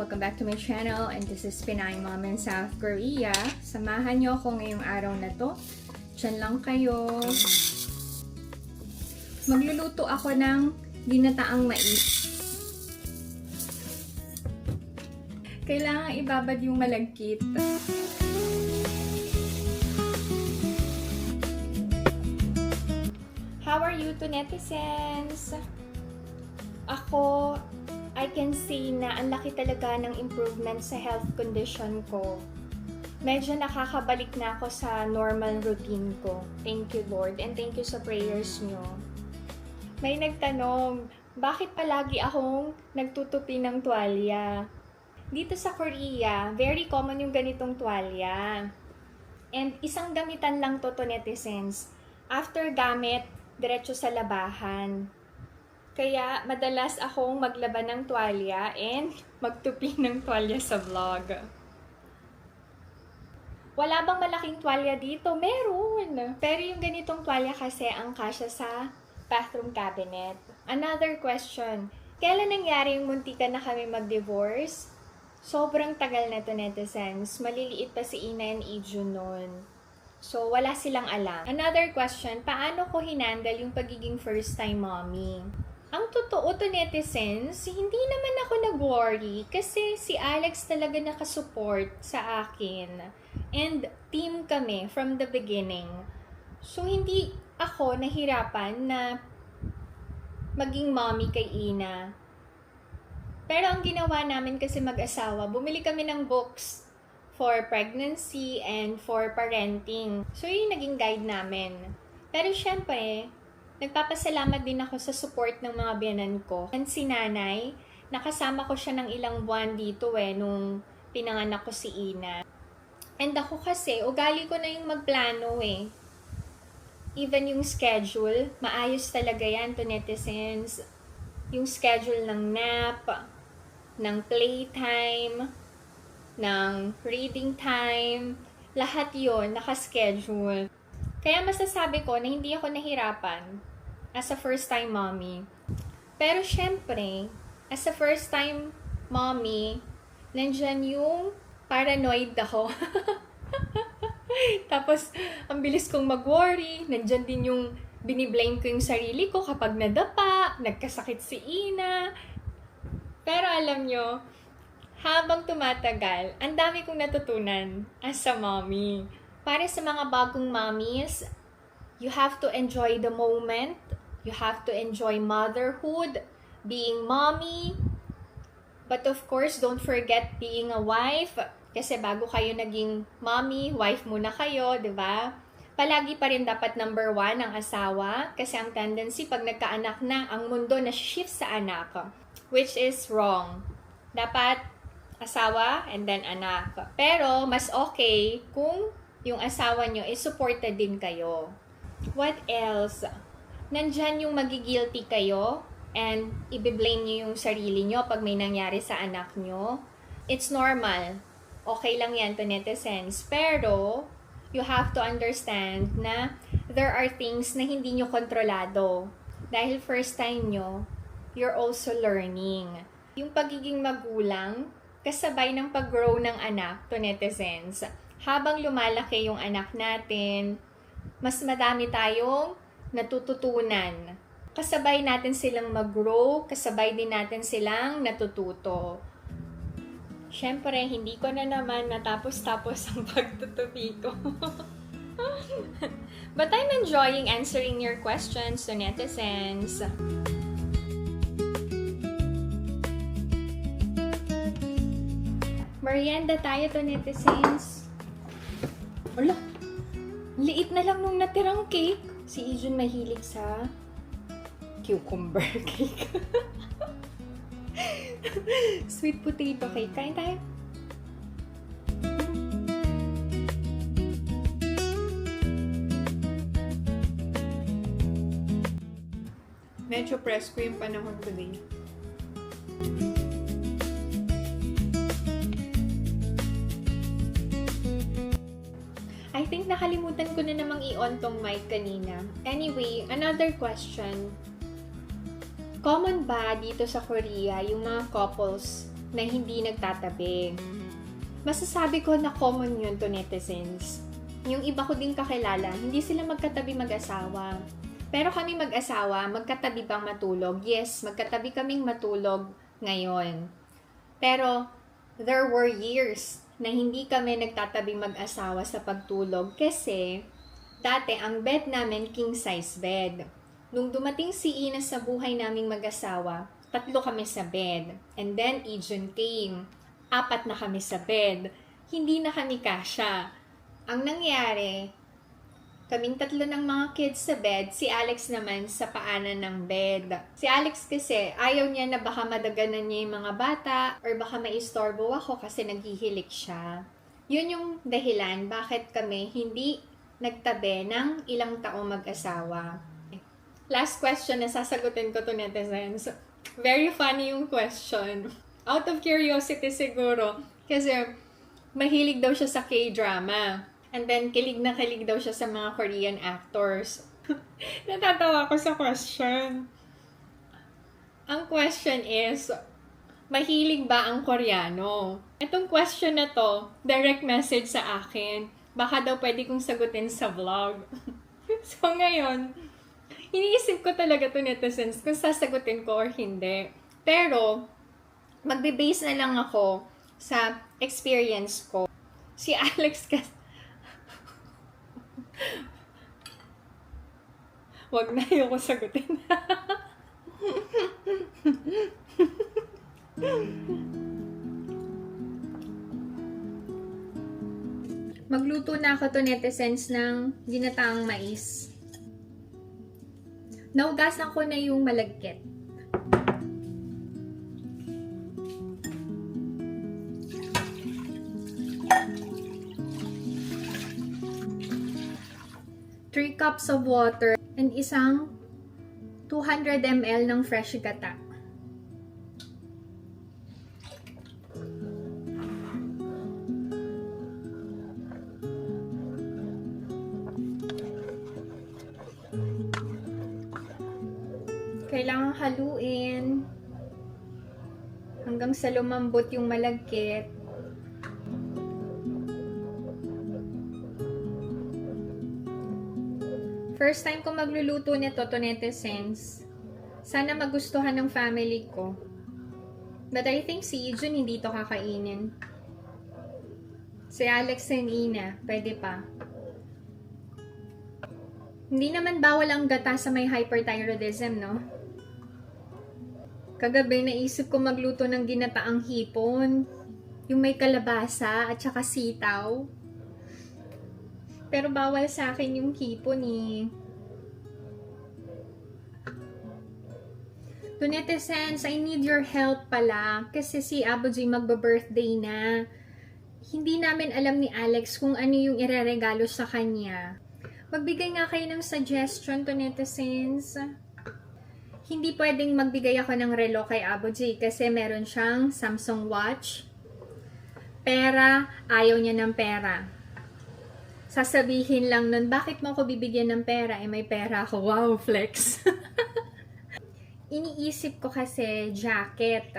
Welcome back to my channel, and this is Pinay Mom in South Korea. Samahan niyo ako ngayong araw na to. Diyan lang kayo. Magluluto ako ng ginataang mais. Kailangan ibabad yung malagkit. How are you to netizens? Ako, I can say na ang laki talaga ng improvement sa health condition ko. Medyo nakakabalik na ako sa normal routine ko. Thank you, Lord, and thank you sa prayers nyo. May nagtanong, bakit palagi akong nagtutupi ng tuwalya? Dito sa Korea, very common yung ganitong tuwalya. And isang gamitan lang to netizens. After gamit, diretso sa labahan. Kaya madalas akong maglaban ng tuwalya and magtupi ng tuwalya sa vlog. Wala bang malaking tuwalya dito? Meron! Pero yung ganitong tuwalya kasi ang kasya sa bathroom cabinet. Another question, kailan nangyari yung muntikan na kami mag-divorce? Sobrang tagal na to netizens. Maliliit pa si Ina and Ijun nun. So, wala silang alam. Another question, paano ko hinandle yung pagiging first-time mommy? Ang totoo to netizens, hindi naman ako nag-worry kasi si Alex talaga nakasupport sa akin. And team kami from the beginning. So, hindi ako nahirapan na maging mommy kay Ina. Pero ang ginawa namin kasi mag-asawa, bumili kami ng books for pregnancy and for parenting. So, yun yung naging guide namin. Pero syempre, nagpapasalamat din ako sa support ng mga biyanan ko. And si nanay, nakasama ko siya ng ilang buwan dito nung pinanganak ko si Ina. And ako kasi, ugali ko na yung magplano Even yung schedule, maayos talaga yan to netizens. Yung schedule ng nap, ng playtime, ng reading time, lahat yon nakaschedule. Kaya masasabi ko na hindi ako nahirapan as a first-time mommy. Pero syempre, as a first-time mommy, nandyan yung paranoid ako. Tapos, ang bilis kong mag-worry. Nandyan din yung biniblame ko yung sarili ko kapag nadapa, nagkasakit si Ina. Pero alam nyo, habang tumatagal, ang dami kong natutunan as a mommy. Para sa mga bagong mommies, you have to enjoy the moment. You have to enjoy motherhood, being mommy. But of course, don't forget being a wife. Kasi bago kayo naging mommy, wife muna kayo, di ba? Palagi pa rin dapat number 1 ang asawa. Kasi ang tendency, pag nagkaanak na, ang mundo na shift sa anak. Which is wrong. Dapat asawa and then anak. Pero mas okay kung yung asawa nyo is supported din kayo. What else? Nandyan yung magigilty kayo and ibiblame nyo yung sarili nyo pag may nangyari sa anak nyo. It's normal. Okay lang yan to netizens. Pero, you have to understand na there are things na hindi nyo kontrolado. Dahil first time nyo, you're also learning. Yung pagiging magulang, kasabay ng pag-grow ng anak to netizens. Habang lumalaki yung anak natin, mas madami tayong natututunan. Kasabay natin silang mag-grow, kasabay din natin silang natututo. Siyempre, hindi ko na naman natapos-tapos ang pagtutupi ko. But I'm enjoying answering your questions to netizens. Merienda tayo to netizens. Wala. Liit na lang nung natirang cake. Si Ijun mahilig sa cucumber cake. Sweet potato cake. Kain tayo. Medyo press ko yung panahon today. I think nakalimutan ko na namang i-on tong mic kanina. Anyway, another question. Common ba dito sa Korea yung mga couples na hindi nagtatabi. Masasabi ko na common yun to netizens. Yung iba ko din kakilala, hindi sila magkatabi mag-asawa. Pero kami mag-asawa, magkatabi bang matulog? Yes, magkatabi kaming matulog ngayon. Pero there were years na hindi kami nagtatabi mag-asawa sa pagtulog kasi dati ang bed namin king size bed. Nung dumating si Ina sa buhay naming mag-asawa, 3 kami sa bed. And then Ijun came. 4 na kami sa bed. Hindi na kami kasya. Ang nangyari, kaming 3 ng mga kids sa bed, si Alex naman sa paanan ng bed. Si Alex kasi, ayaw niya na baka madaganan niya yung mga bata or baka maistorbo ako kasi naghihilik siya. Yun yung dahilan bakit kami hindi nagtabi ng ilang taong mag-asawa. Last question na sasagutin ko to netizens. Very funny yung question. Out of curiosity siguro. Kasi mahilig daw siya sa K-drama. And then kilig na kilig daw siya sa mga Korean actors. Natatawa ko sa question. Ang question is, mahilig ba ang Koreano? Itong question na to, direct message sa akin. Baka daw pwede kong sagutin sa vlog. So ngayon, iniisip ko talaga to netizens kung sasagutin ko or hindi. Pero, magbe-base na lang ako sa experience ko. Si Alex kasi... Wag na ayoko sagutin. Magluto na ako to netizens ng ginataang mais. Naugasan ko na yung malagkit. Three cups of water and isang 200 ml ng fresh gata. Kailangan haluin hanggang sa lumambot yung malagkit. First time ko magluluto nito to netizens. Sana magustuhan ng family ko. But I think si Ijun hindi to kakainin. Si Alex and Ina, pwede pa. Hindi naman bawal ang gata sa may hyperthyroidism, no? Kagabi naisip ko magluto ng ginataang hipon. Yung may kalabasa at saka sitaw. Pero bawal sa akin yung hipon eh. To netizens, I need your help pala. Kasi si Aboji magba-birthday na. Hindi namin alam ni Alex kung ano yung ireregalo sa kanya. Magbigay nga kayo ng suggestion to netizens. Hindi pwedeng magbigay ako ng relo kay Aboji kasi meron siyang Samsung watch. Pera, ayaw niya ng pera. Sasabihin lang nun, bakit mo ako bibigyan ng pera? Eh may pera ako. Wow, flex. Iniisip ko kasi jacket.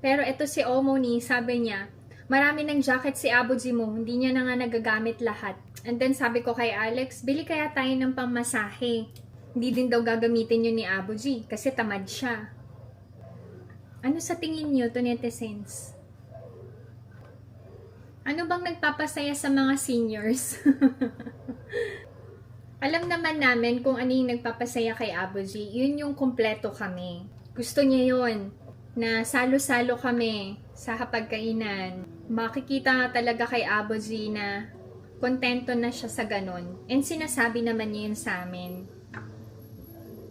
Pero ito si Omoni, sabi niya, marami ng jacket si Aboji mo, hindi niya na nga nagagamit lahat. And then sabi ko kay Alex, bili kaya tayo ng pangmasahe. Hindi din daw gagamitin yun ni Aboji kasi tamad siya. Ano sa tingin niyo to netizens? Ano bang nagpapasaya sa mga seniors? Alam naman namin kung ano yung nagpapasaya kay Aboji. Yun yung kumpleto kami. Gusto niya yun na salo-salo kami sa hapagkainan. Makikita talaga kay Aboji na kontento na siya sa ganun. And sinasabi naman niya yun sa amin.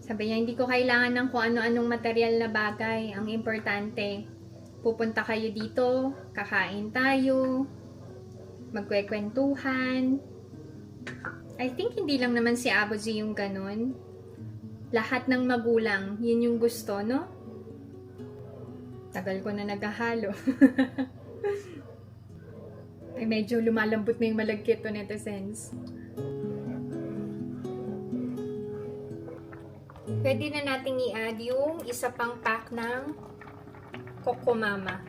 Sabi niya, hindi ko kailangan ng kung ano-anong material na bagay. Ang importante, pupunta kayo dito, kakain tayo, magkwekwentuhan. I think hindi lang naman si Aboji yung ganun. Lahat ng magulang, yun yung gusto, no? Tagal ko na naghahalo. Ay, medyo lumalambot na yung malagkit to netizens. Pwede na nating i-add yung isa pang pack ng Coco Mama.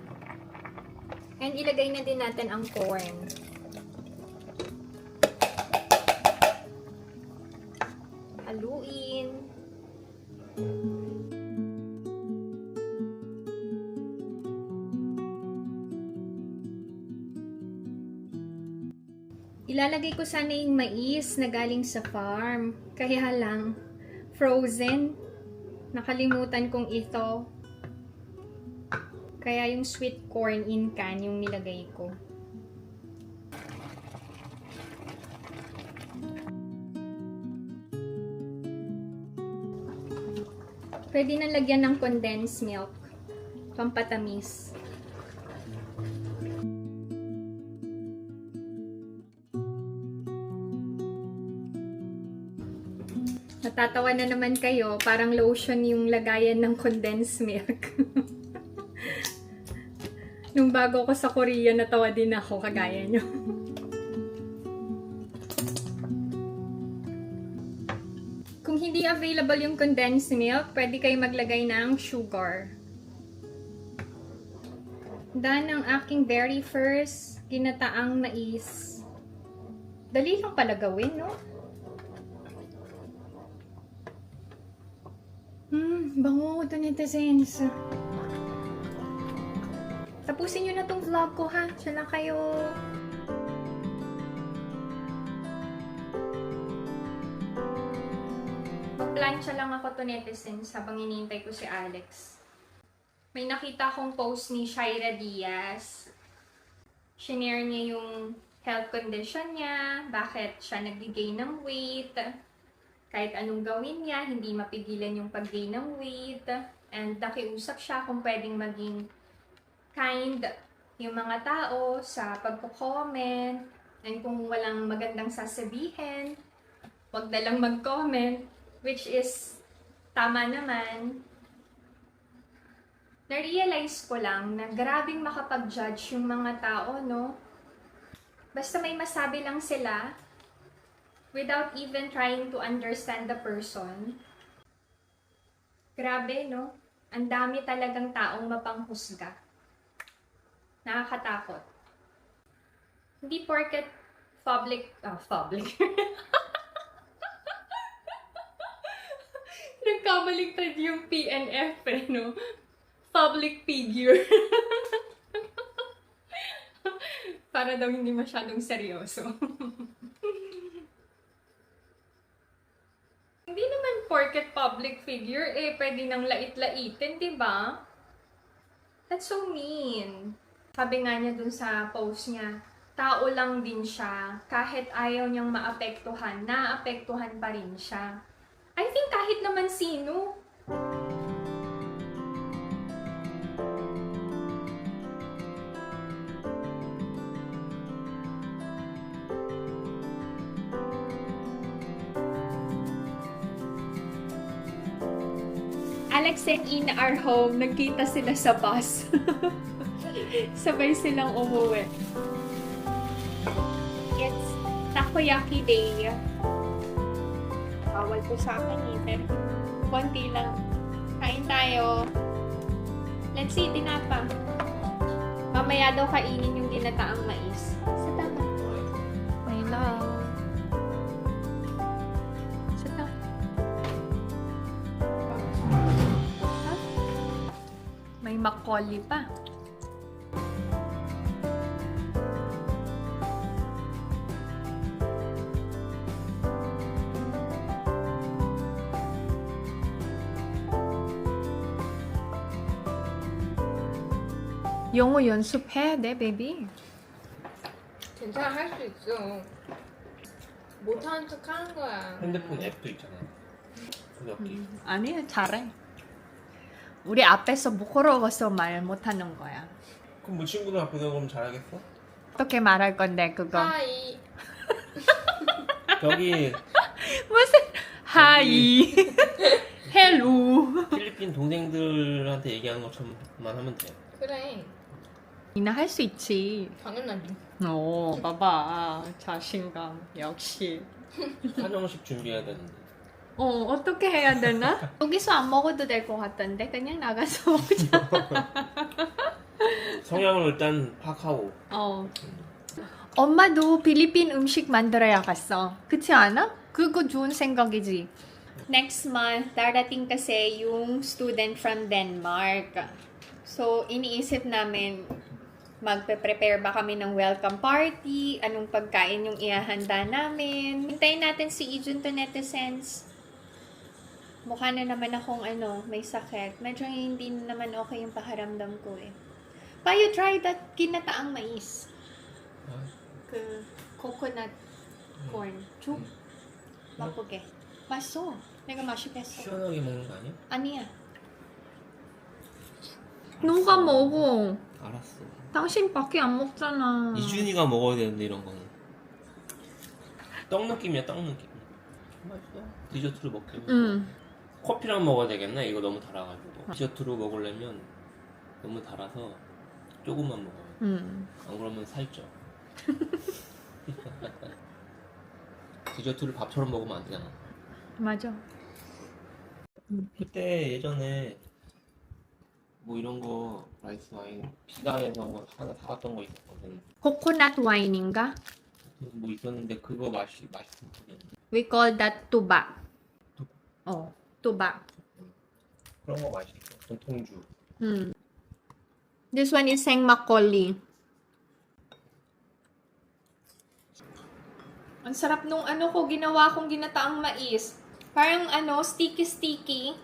And ilagay na din natin ang corn. Haluin. Ilalagay ko sana yung mais na galing sa farm. Kaya lang, frozen. Nakalimutan kong ito. Kaya yung sweet corn in can yung nilagay ko. Pwede na lagyan ng condensed milk. Pampatamis. Natatawa na naman kayo, parang lotion yung lagayan ng condensed milk. Nung bago ko sa Korea, natawa din ako, kagaya nyo. Kung hindi available yung condensed milk, pwede kayo maglagay ng sugar. Dahil ang aking very first ginataang mais. Dali lang pala gawin, no? Bango ito ni Tesens. Tapusin nyo na tong vlog ko, ha? Siya lang kayo. Magplancha lang ako to netizens habang hinihintay ko si Alex. May nakita akong post ni Shaira Diaz. Shinare niya yung health condition niya, bakit siya nag-gain ng weight, kahit anong gawin niya, hindi mapigilan yung pag-gain ng weight, and nakiusap siya kung pwedeng maging kind yung mga tao sa pagko-comment, and kung walang magandang sasabihin, wag na lang mag-comment, which is tama naman. Na-realize ko lang na grabing makapag-judge yung mga tao, no? Basta may masabi lang sila, without even trying to understand the person. Grabe, no? Ang dami talagang taong mapanghusga. Nakakatakot. Hindi porket public. Nagkabaliktad yung PNF, no? Public figure. Para daw hindi masyadong seryoso. Hindi naman porket public figure, pwede nang lait-laitin, di ba? That's so mean. Sabi nga niya dun sa post niya, tao lang din siya. Kahit ayaw niyang maapektuhan, naapektuhan pa rin siya. I think kahit naman sino. Alex and Ina are home. Nagkita sila sa bus. Sabay silang umuwi. It's takoyaki day. Bawal po sa akin pero konti lang. Kain tayo. Let's see, tinapa. Mamaya daw kainin yung ginataang mais. Sa tama. My love. May makoli pa. 영어 연습해야 돼, 베이비. 괜찮아, 할 수 있어. 못하는 척 하는 거야. 핸드폰 앱도 있잖아. 여기. 아니, 잘해. 우리 앞에서 부끄러워서 말 못하는 거야. 그럼 뭐 친구들 앞에서 그럼 잘하겠어? 어떻게 말할 건데, 그거? 하이. 저기 무슨, 하이. 헬로. 필리핀 동생들한테 얘기하는 것처럼만 하면 돼. 그래. 이나 할 수 있지. 당연하지. 오, 봐봐. 자신감. 역시. 한정식 준비해야 되는데. 어떻게 해야 되나? 여기서 안 먹어도 될 것 같던데 그냥 나가서 먹자. 성향을 일단 파악하고. 엄마도 필리핀 음식 만들어야겠어. 그렇지 않아? 그거 좋은 생각이지. Next month, darating kasi yung student from Denmark. So, iniisip namin, magpe-prepare ba kami ng welcome party? Anong pagkain yung ihahanda namin? Hintayin natin si Ijun to netizens. Mukha na naman akong may sakit. Medyo hindi naman okay yung pakiramdam ko eh. Pa, you try that ginataang mais. 그 coconut corn. 쭉? 맛보게. 맛있어. 내가 맛있겠어. 시원하게 먹는 거 아니야? 아니야. 누가 먹어? 알았어. 당신밖에 안 먹잖아. 이준이가 먹어야 되는데 이런 거는. 떡 느낌이야, 떡 느낌. 맛있어. 디저트로 먹게. 커피랑 먹어야 되겠네. 이거 너무 달아가지고. 디저트로 먹으려면 너무 달아서 조금만 먹어요. 안 그러면 살쪄. 디저트를 밥처럼 먹으면 안 되잖아. 맞아. 그때 예전에 뭐 이런 거 라이스 와인 비단에서 뭐 하나 사갔던 거 있었거든. 코코넛 와인인가? 뭐 있었는데 그거 맛있는 거였는데. We call that tuba. tuba. 그런 거 맛있어. 전통주. This one is Sengmakoli. Ang sarap nung ko, ginawa kong ginataang mais. Parang sticky-sticky.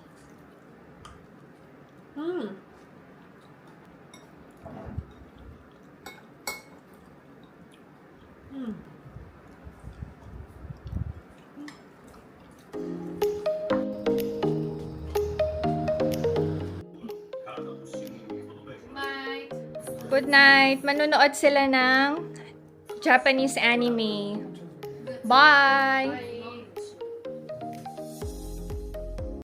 Good night. Manonood sila ng Japanese anime. Bye!